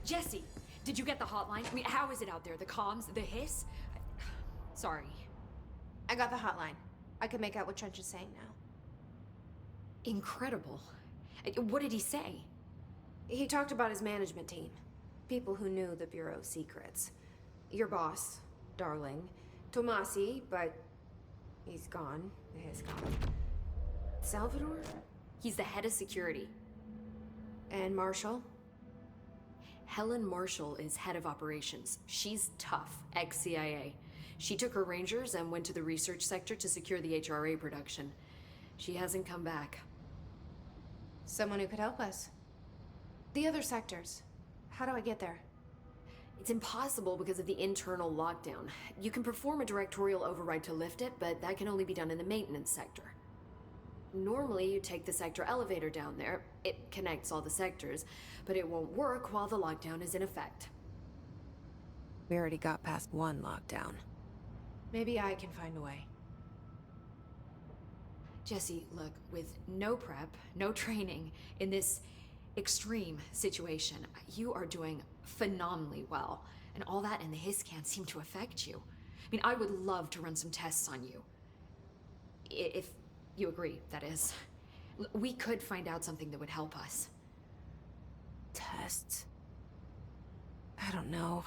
Jesse, did you get the hotline? I mean, how is it out there? The comms? The hiss? Sorry. I got the hotline. I can make out what Trench is saying now. Incredible. What did he say? He talked about his management team. People who knew the Bureau's secrets. Your boss, Darling. Tomasi, but he's gone. He's gone. Salvador? He's the head of security. And Marshall? Helen Marshall is head of operations. She's tough, ex-CIA. She took her Rangers and went to the research sector to secure the HRA production. She hasn't come back. Someone who could help us. The other sectors. How do I get there? It's impossible because of the internal lockdown. You can perform a directorial override to lift it, but that can only be done in the maintenance sector. Normally, you take the sector elevator down there. It connects all the sectors, but it won't work while the lockdown is in effect. We already got past one lockdown. Maybe I can find a way. Jesse, look, with no prep, no training, in this extreme situation, you are doing phenomenally well. And all that and the hiss can't seem to affect you. I mean, I would love to run some tests on you. If you agree, that is. We could find out something that would help us. Tests? I don't know.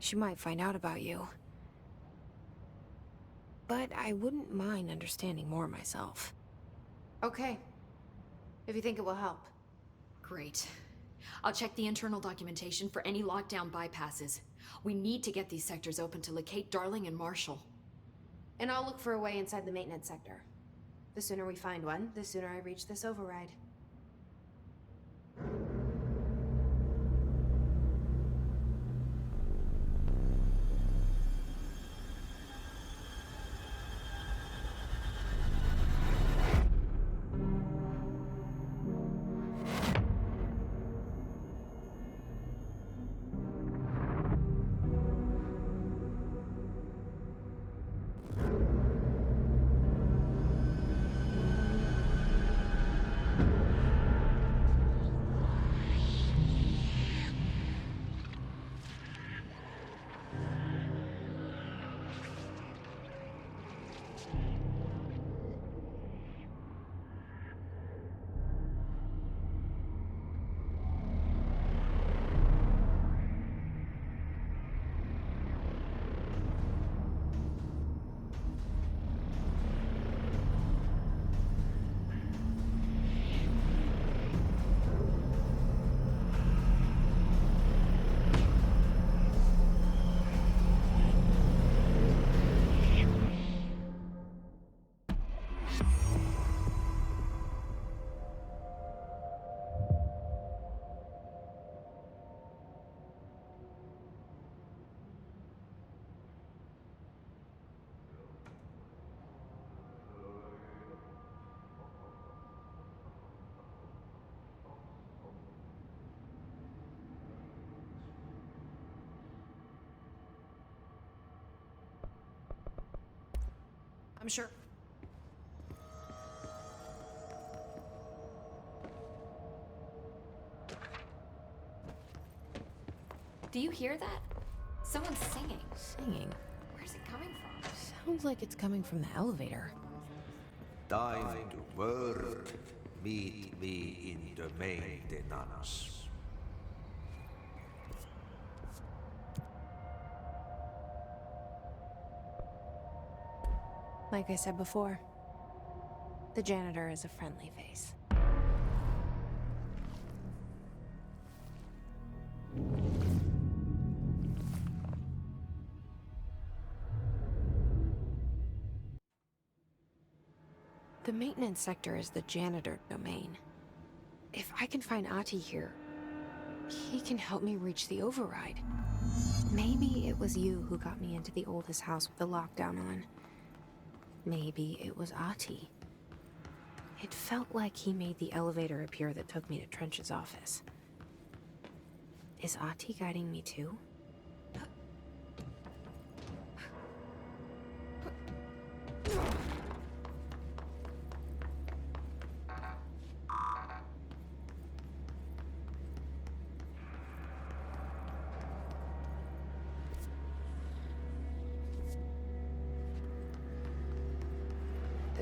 She might find out about you. But I wouldn't mind understanding more myself. Okay. If you think it will help. Great. I'll check the internal documentation for any lockdown bypasses. We need to get these sectors open to locate Darling and Marshall. And I'll look for a way inside the maintenance sector. The sooner we find one, the sooner I reach this override. I'm sure. Do you hear that? Someone's singing. Singing? Where's it coming from? Sounds like it's coming from the elevator. Time to work. Meet me in the maintenance. Like I said before, the janitor is a friendly face. The maintenance sector is the janitor domain. If I can find Ahti here, he can help me reach the override. Maybe it was you who got me into the oldest house with the lockdown on. Maybe it was Ahti. It felt like he made the elevator appear that took me to Trench's office. Is Ahti guiding me too?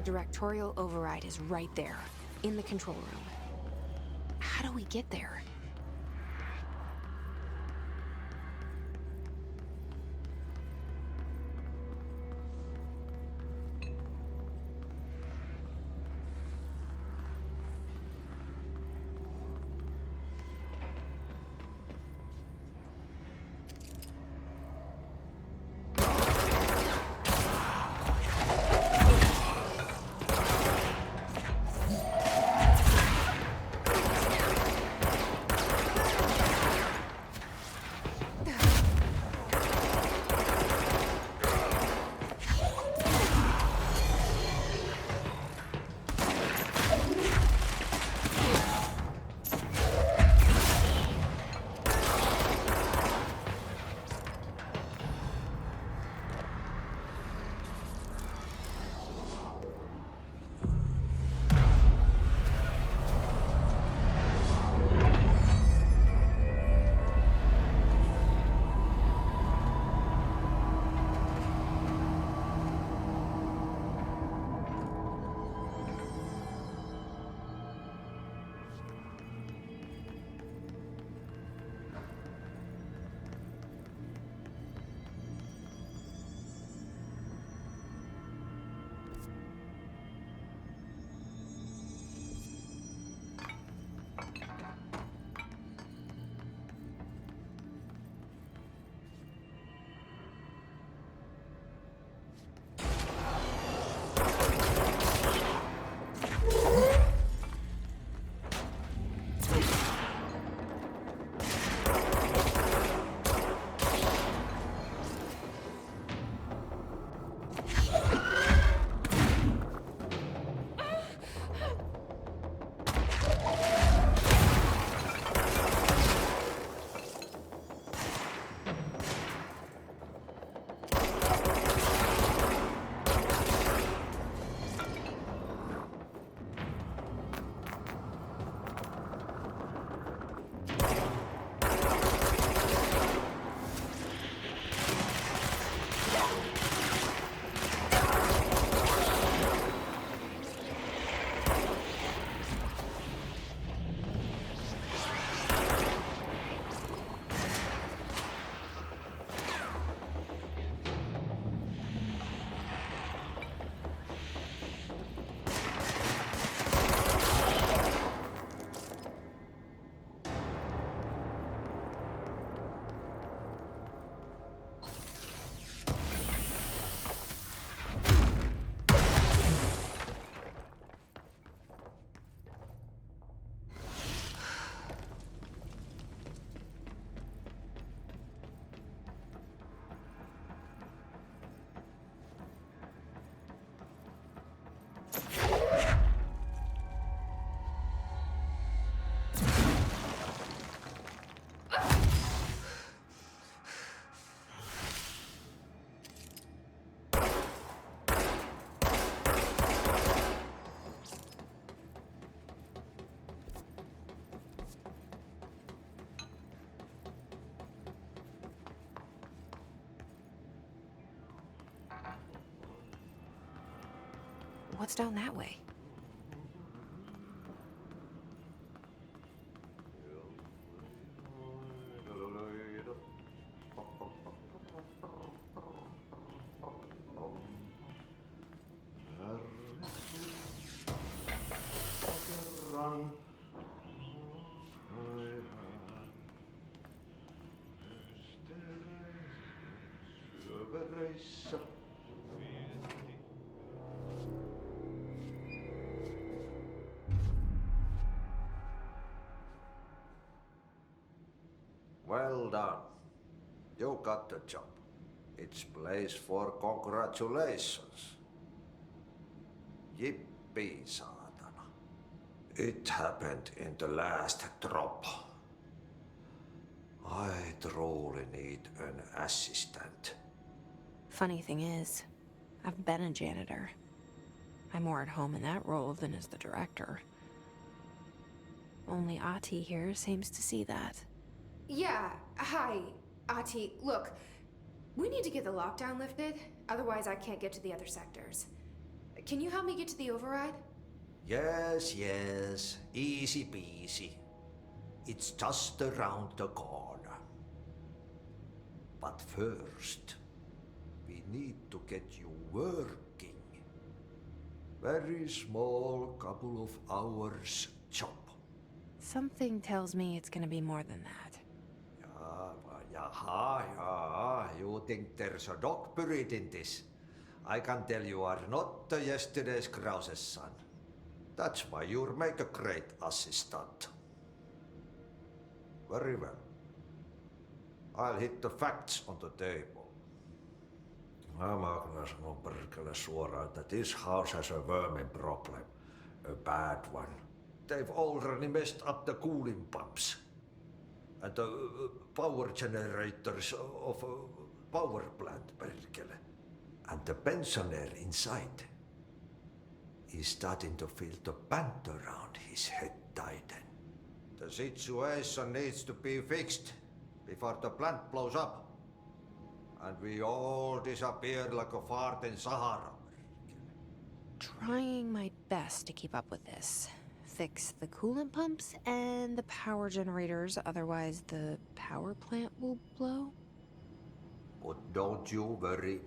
The directorial override is right there, in the control room. How do we get there? What's down that way? Well done. You got the job. It's place for congratulations. Yippee, saatana. It happened in the last drop. I truly need an assistant. Funny thing is, I've been a janitor. I'm more at home in that role than as the director. Only Ati here seems to see that. Yeah, hi, Ati. Look, we need to get the lockdown lifted, otherwise I can't get to the other sectors. Can you help me get to the override? Yes, yes. Easy peasy. It's just around the corner. But first, we need to get you working. Very small, couple of hours job. Something tells me it's gonna be more than that. Yeah. You think there's a dog buried in this? I can tell you are not the yesterday's Krause's son. That's why you'll make a great assistant. Very well. I'll hit the facts on the table. Mä kyllä sanon perkele suoraan, että this house has a vermin problem. A bad one. They've already messed up the cooling pumps. And the power generators of a power plant, perkele. And the pensioner inside is starting to feel the band around his head tighten. The situation needs to be fixed before the plant blows up. And we all disappear like a fart in Sahara. Trying my best to keep up with this. Fix the coolant pumps and the power generators, otherwise the power plant will blow. But don't you worry.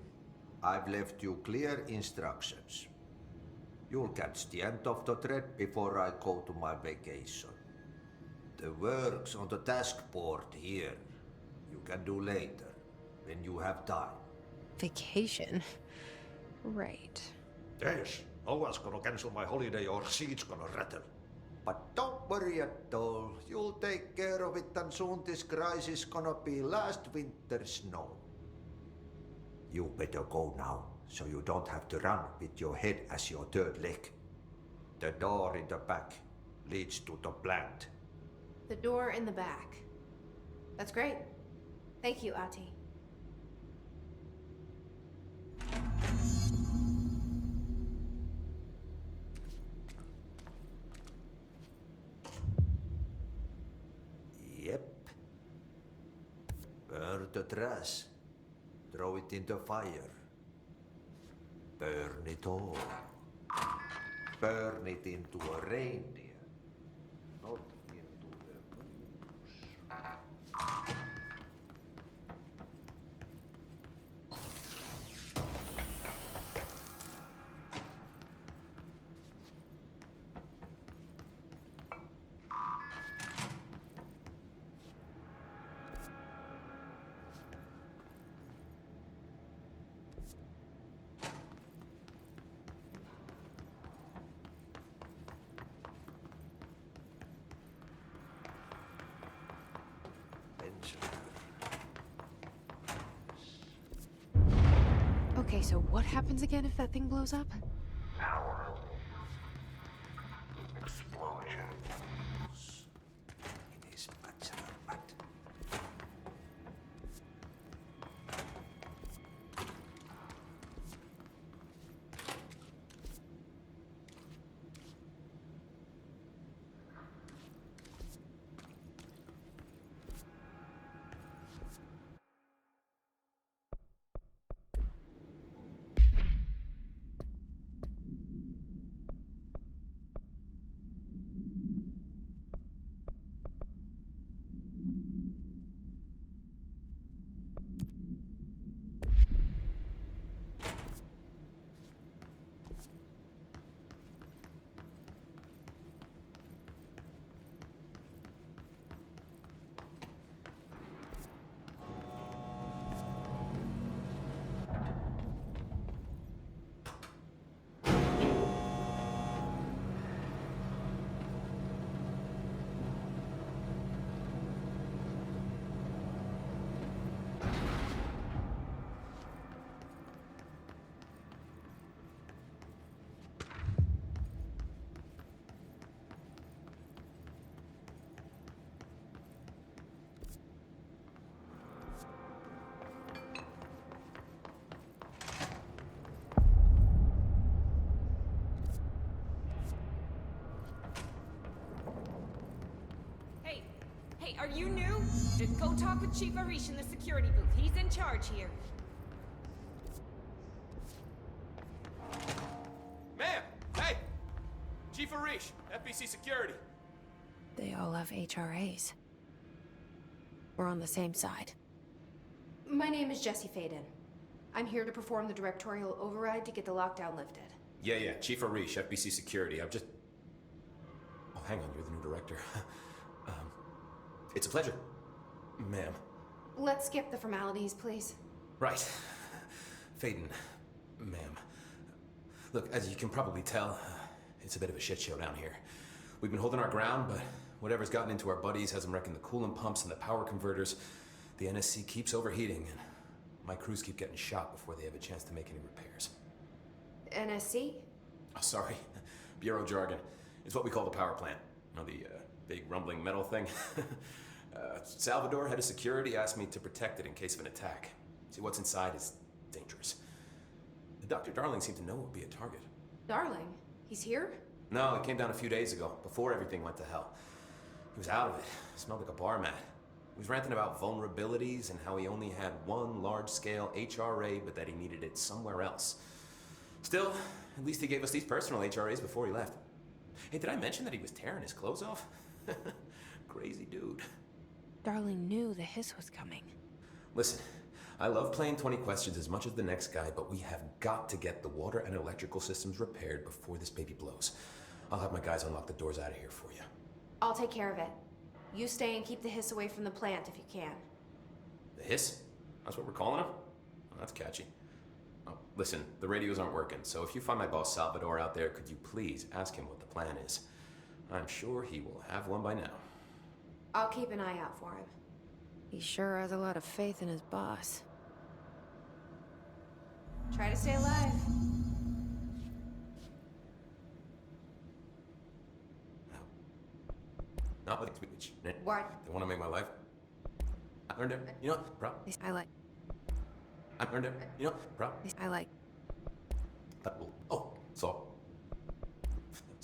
I've left you clear instructions. You'll catch the end of the thread before I go to my vacation. The work's on the task board here. You can do later, when you have time. Vacation? Right. Yes, no one's gonna cancel my holiday or seat's gonna rattle. But don't worry at all. You'll take care of it and soon this crisis gonna be last winter's snow. You better go now, so you don't have to run with your head as your third leg. The door in the back leads to the plant. The door in the back. That's great. Thank you, Ati. Yep. Burn the trash. Throw it in the fire. Burn it all. Burn it into a reindeer, not into the moose. Okay, so what happens again if that thing blows up? Power. Explosion. In his bachelor pad. Hey, are you new? Just go talk with Chief Arish in the security booth. He's in charge here. Chief Arish, FBC Security. They all have HRAs. We're on the same side. My name is Jesse Faden. I'm here to perform the directorial override to get the lockdown lifted. Yeah, Chief Arish, FBC Security. I'm just... Oh, hang on, you're the new director. It's a pleasure, ma'am. Let's skip the formalities, please. Right. Faden, ma'am. Look, as you can probably tell, it's a bit of a shit show down here. We've been holding our ground, but whatever's gotten into our buddies has them wrecking the coolant pumps and the power converters. The NSC keeps overheating, and my crews keep getting shot before they have a chance to make any repairs. NSC? Oh, sorry. Bureau jargon. It's what we call the power plant. You know, the big rumbling metal thing? Salvador, head of security, asked me to protect it in case of an attack. See, what's inside is dangerous. Dr. Darling seemed to know it would be a target. Darling? He's here? No, he came down a few days ago, before everything went to hell. He was out of it. Smelled like a bar mat. He was ranting about vulnerabilities and how he only had one large-scale HRA, but that he needed it somewhere else. Still, at least he gave us these personal HRAs before he left. Hey, did I mention that he was tearing his clothes off? Crazy dude. Darling knew the hiss was coming. Listen, I love playing 20 questions as much as the next guy, but we have got to get the water and electrical systems repaired before this baby blows. I'll have my guys unlock the doors out of here for you. I'll take care of it. You stay and keep the hiss away from the plant if you can. The hiss? That's what we're calling him? Oh, that's catchy. Oh, listen, the radios aren't working, so if you find my boss Salvador out there, could you please ask him what the plan is? I'm sure he will have one by now. I'll keep an eye out for him. He sure has a lot of faith in his boss. Try to stay alive. Not with which. What? They want to make my life. I earned it. You know, bro. I like. I earned it. You know, bro. I like. That will. Oh, so.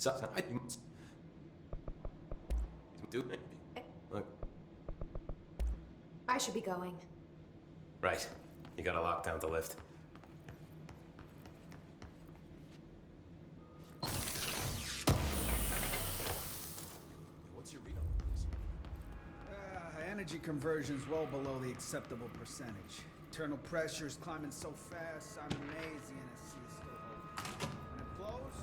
I do. Look. I should be going. Right. You got a lockdown to lift. What's your read on this? Energy conversion's well below the acceptable percentage. Internal pressure's climbing so fast, I'm amazed the NSC is still open. When it blows...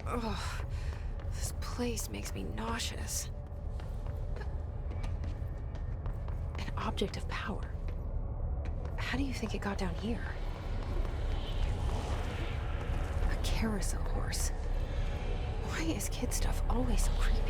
Ugh, this place makes me nauseous. An object of power. How do you think it got down here? A carousel horse. Why is kid stuff always so creepy?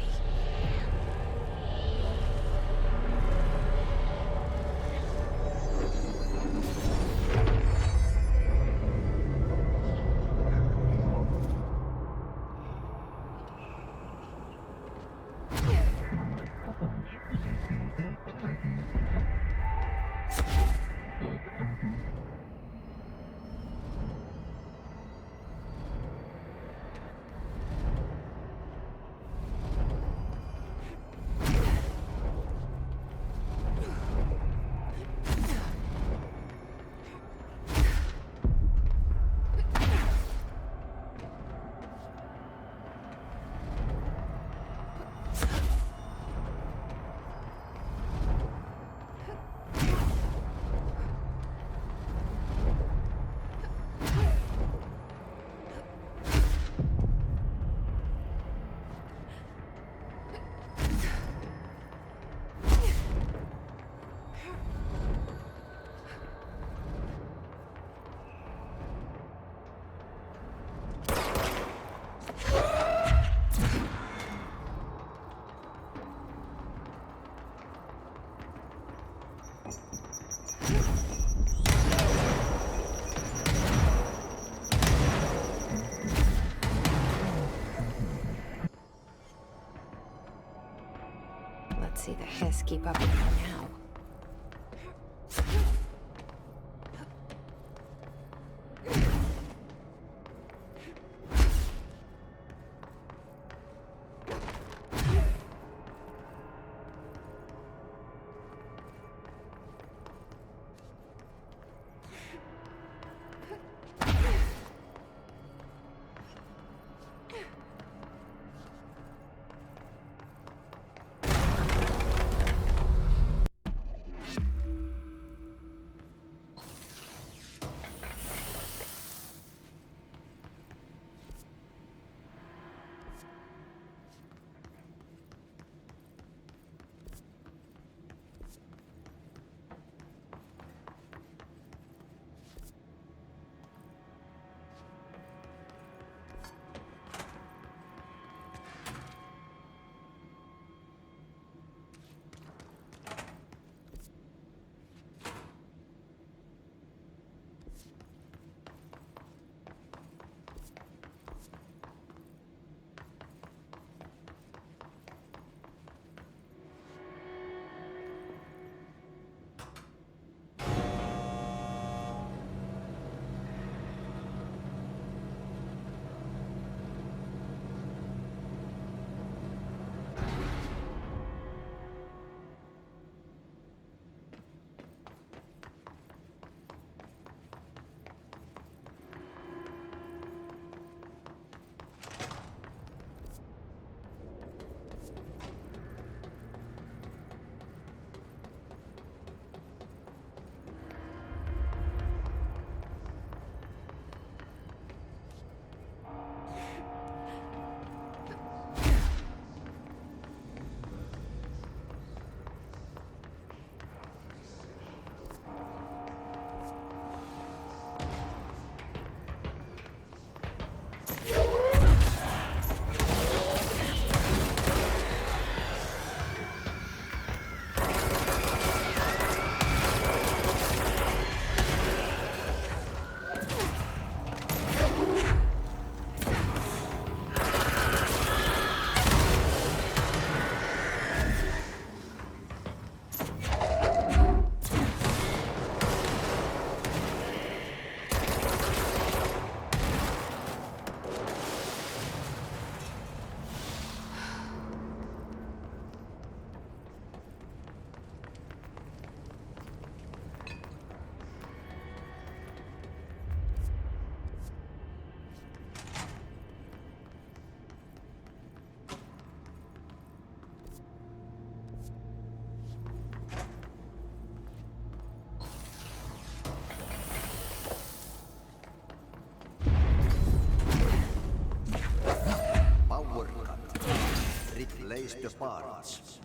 Let's see the hiss keep up with me now. Replace the parts.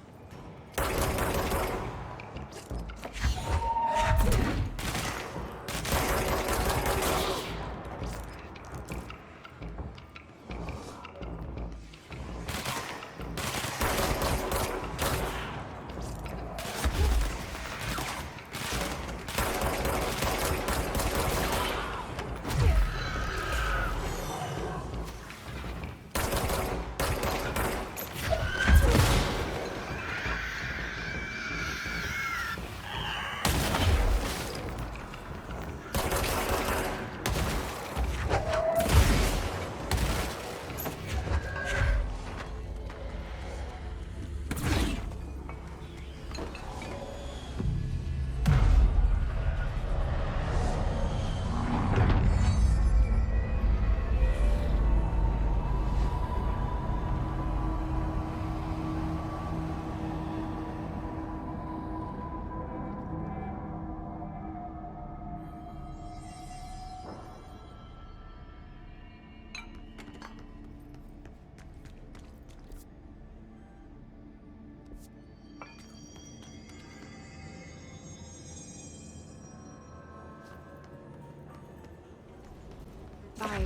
By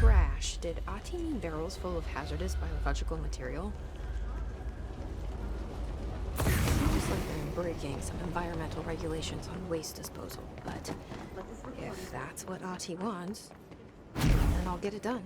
crash, did Ati mean barrels full of hazardous biological material? Seems like they're in breaking some environmental regulations on waste disposal, but if that's what Ahti wants, then I'll get it done.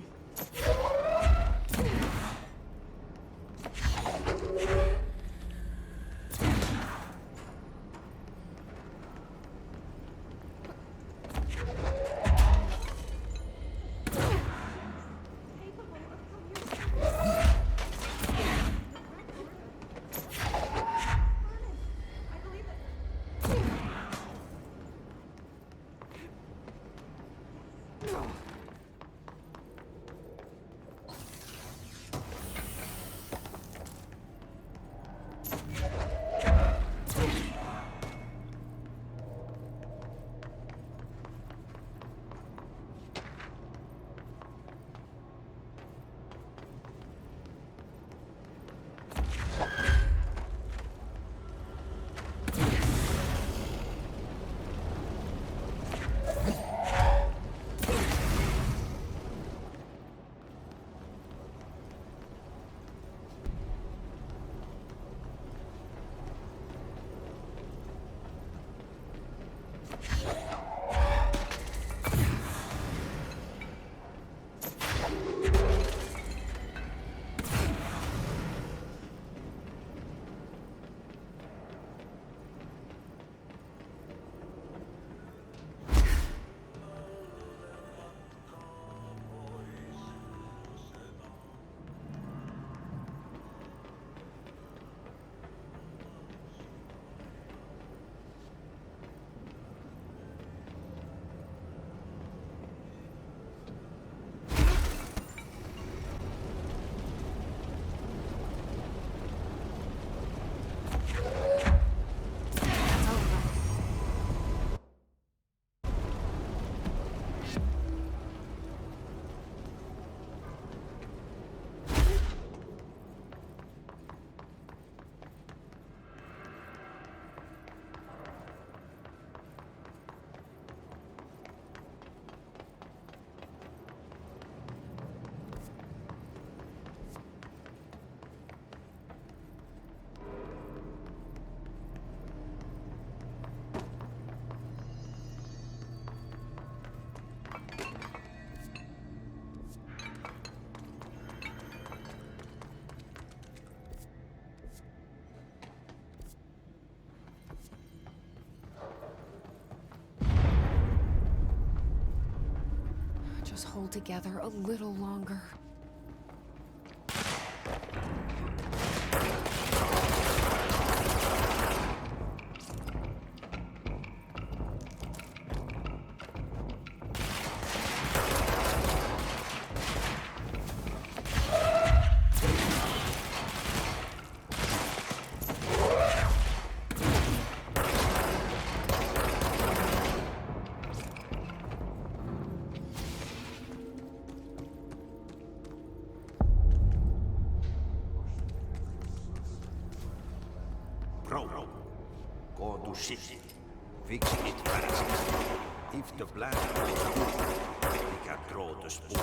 Just hold together a little longer. Bro, go to city. Fix it fast. If the plan goes good, we can throw the spoon.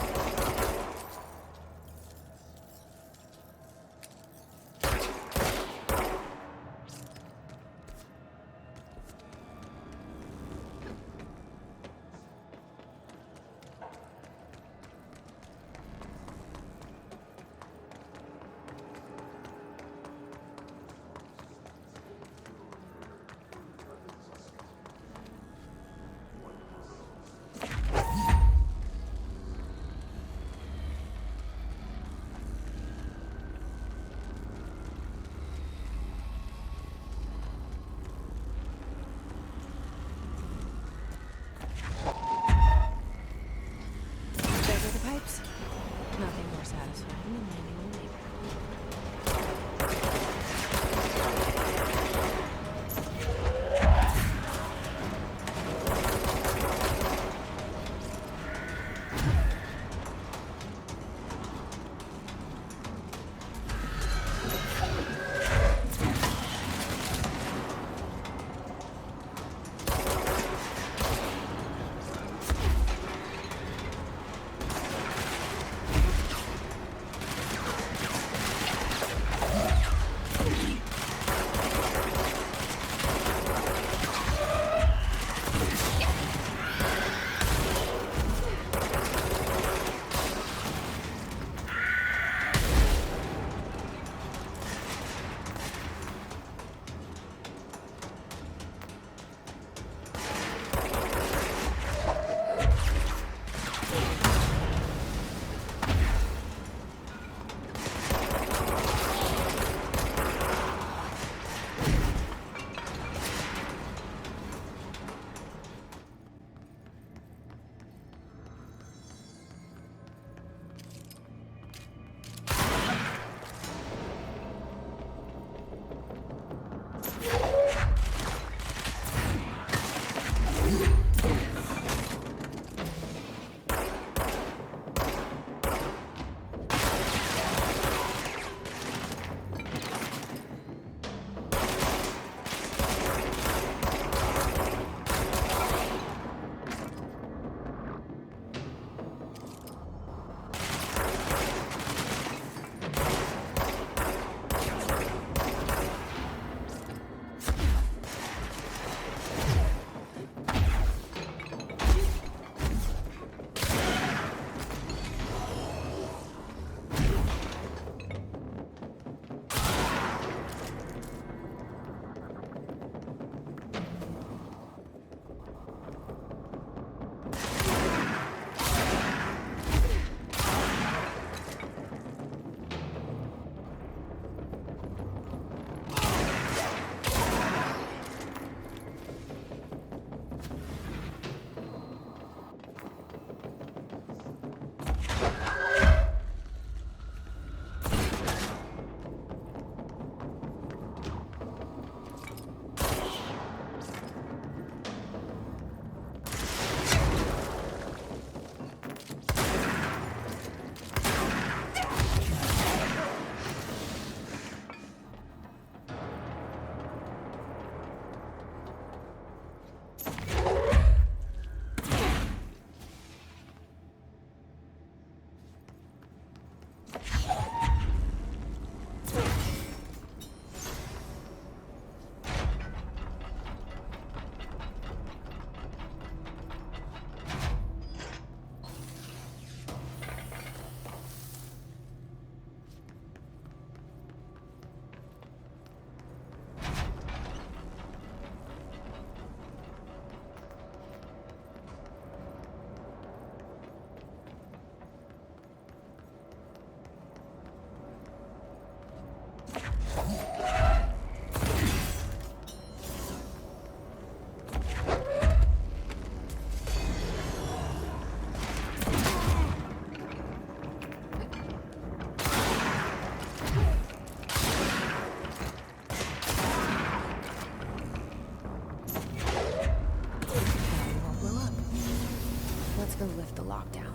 or lift the lockdown.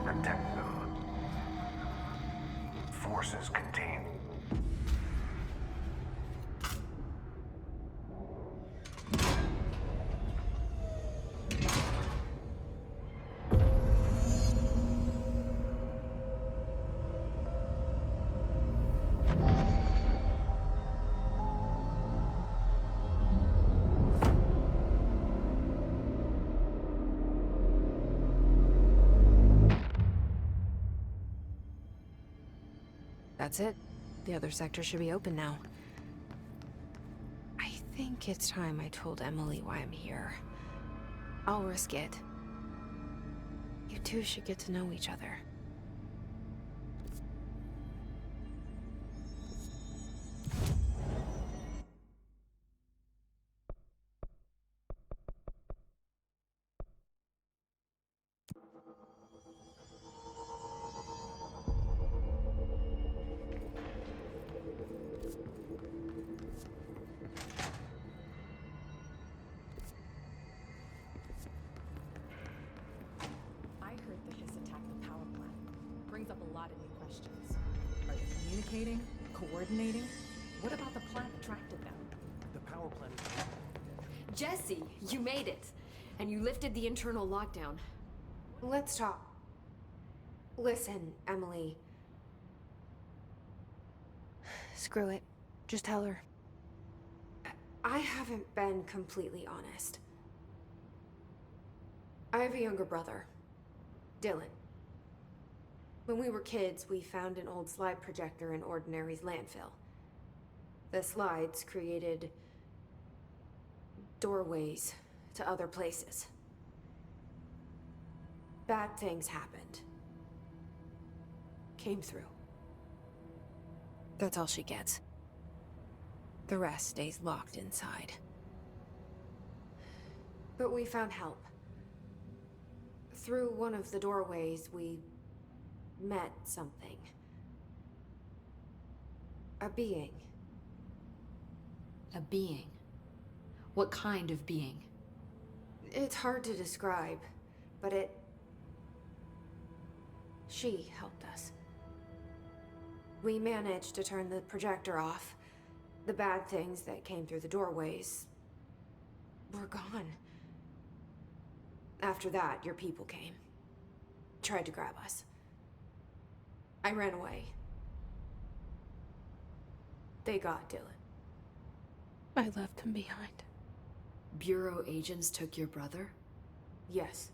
Protect them. Forces contain. That's it. The other sector should be open now. I think it's time I told Emily why I'm here. I'll risk it. You two should get to know each other. I heard the Hiss attacked the power plant. Brings up a lot of new questions. Are they communicating? Coordinating? What about the plant attracted them? The power plant. Jesse, you made it. And you lifted the internal lockdown. Let's talk. Listen, Emily. Screw it. Just tell her. I haven't been completely honest. I have a younger brother, Dylan. When we were kids, we found an old slide projector in Ordinary's landfill. The slides created doorways to other places. bad things happened. Came through. That's all she gets. The rest stays locked inside. But we found help. Through one of the doorways, we met something. A being. A being? What kind of being? It's hard to describe, but she helped us. We managed to turn the projector off. The bad things that came through the doorways were gone. After that, your people came. Tried to grab us. I ran away. They got Dylan. I left him behind. Bureau agents took your brother? Yes.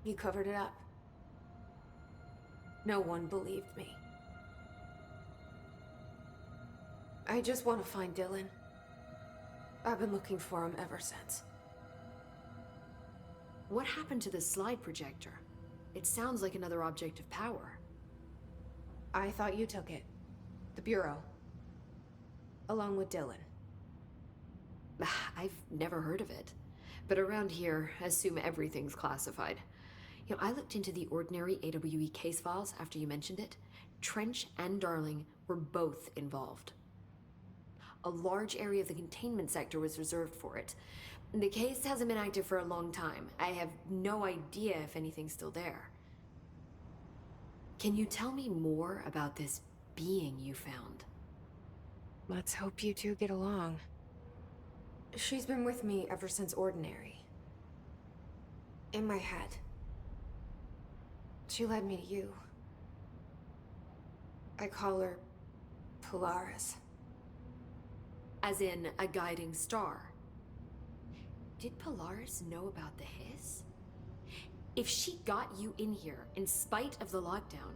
You covered it up. No one believed me. I just want to find Dylan. I've been looking for him ever since. What happened to the slide projector? It sounds like another object of power. I thought you took it. The Bureau. Along with Dylan. I've never heard of it. But around here, assume everything's classified. You know, I looked into the ordinary AWE case files after you mentioned it. Trench and Darling were both involved. A large area of the containment sector was reserved for it. The case hasn't been active for a long time. I have no idea if anything's still there. Can you tell me more about this being you found? Let's hope you two get along. She's been with me ever since Ordinary. In my head. She led me to you. I call her Polaris. As in a guiding star. Did Polaris know about the hiss? If she got you in here in spite of the lockdown,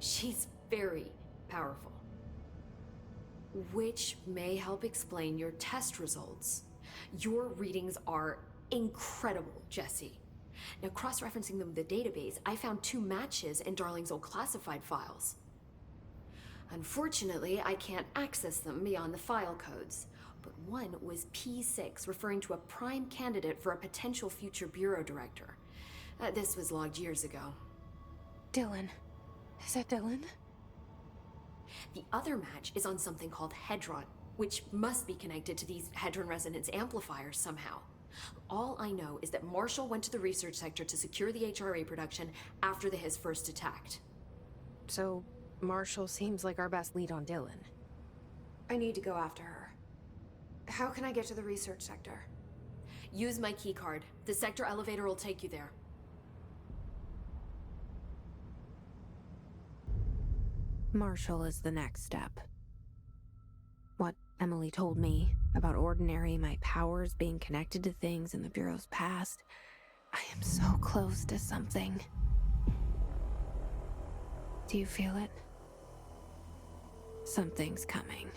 she's very powerful. Which may help explain your test results. Your readings are incredible, Jesse. Now, cross-referencing them with the database, I found 2 matches in Darling's old classified files. Unfortunately, I can't access them beyond the file codes, but one was P6, referring to a prime candidate for a potential future bureau director. This was logged years ago. Dylan. Is that Dylan? The other match is on something called Hedron, which must be connected to these Hedron resonance amplifiers somehow. All I know is that Marshall went to the research sector to secure the HRA production after the hiss first attacked. So, Marshall seems like our best lead on Dylan. I need to go after her. How can I get to the research sector? Use my keycard. The sector elevator will take you there. Marshall is the next step. What Emily told me about Ordinary, my powers being connected to things in the Bureau's past, I am so close to something. Do you feel it? Something's coming.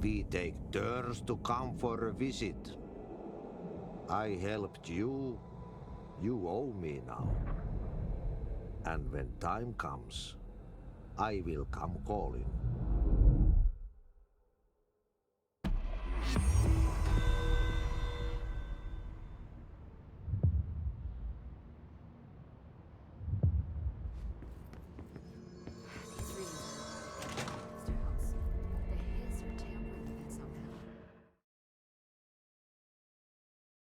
We take turns to come for a visit. I helped you. You owe me now. And when time comes, I will come calling.